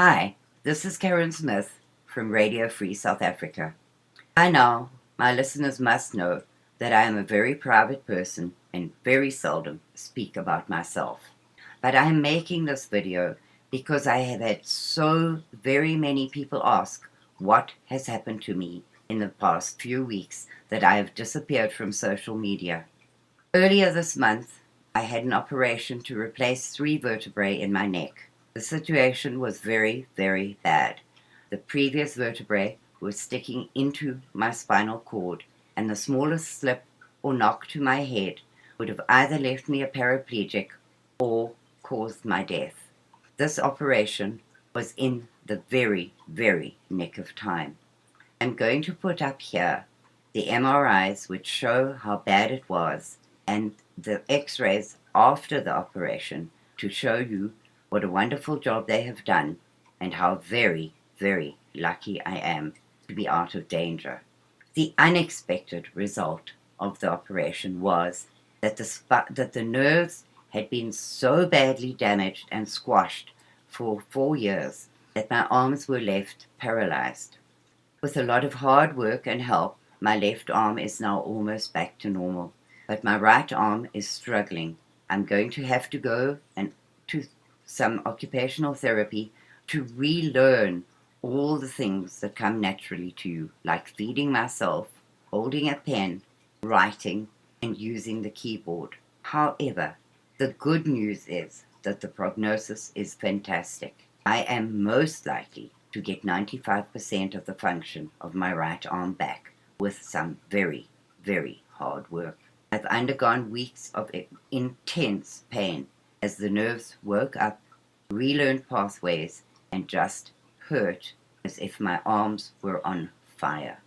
Hi, this is Karen Smith from Radio Free South Africa. By now, my listeners must know that I am a very private person and very seldom speak about myself. But I am making this video because I have had so very many people ask what has happened to me in the past few weeks that I have disappeared from social media. Earlier this month, I had an operation to replace 3 vertebrae in my neck. The situation was very, very bad. The previous vertebrae was sticking into my spinal cord, and the smallest slip or knock to my head would have either left me a paraplegic or caused my death. This operation was in the very, very nick of time. I'm going to put up here the MRIs which show how bad it was and the x-rays after the operation to show you what a wonderful job they have done and how very, very lucky I am to be out of danger. The unexpected result of the operation was that the nerves had been so badly damaged and squashed for 4 years that my arms were left paralyzed. With a lot of hard work and help, my left arm is now almost back to normal, but my right arm is struggling. I'm going to have to go to some occupational therapy to relearn all the things that come naturally to you, like feeding myself, holding a pen, writing, and using the keyboard. However, the good news is that the prognosis is fantastic. I am most likely to get 95% of the function of my right arm back with some very, very hard work. I've undergone weeks of intense pain as the nerves woke up, relearned pathways, and just hurt as if my arms were on fire.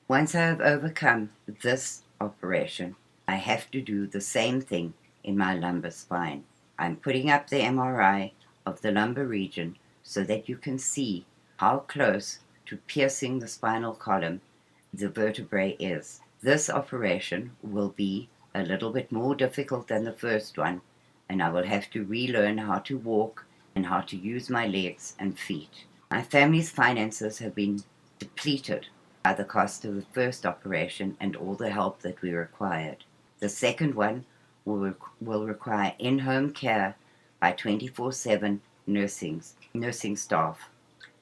Once I have overcome this operation, I have to do the same thing in my lumbar spine. I'm putting up the MRI of the lumbar region so that you can see how close to piercing the spinal column the vertebrae is. This operation will be a little bit more difficult than the first one, and I will have to relearn how to walk and how to use my legs and feet. My family's finances have been depleted by the cost of the first operation and all the help that we required. The second one will require in-home care by 24/7 nursing staff.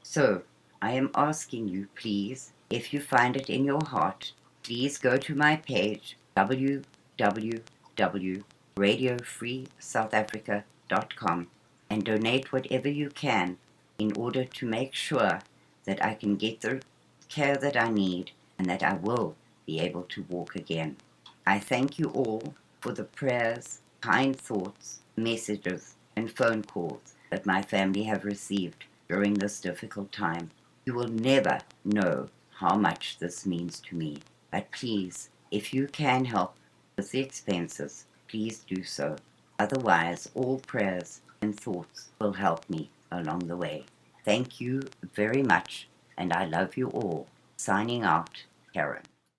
So, I am asking you, please, if you find it in your heart, please go to my page, www.radiofreesouthafrica.com, and donate whatever you can in order to make sure that I can get the care that I need and that I will be able to walk again. I thank you all for the prayers, kind thoughts, messages, and phone calls that my family have received during this difficult time. You will never know how much this means to me. But please, if you can help with the expenses, please do so. Otherwise, all prayers and thoughts will help me along the way. Thank you very much, and I love you all. Signing out, Karen.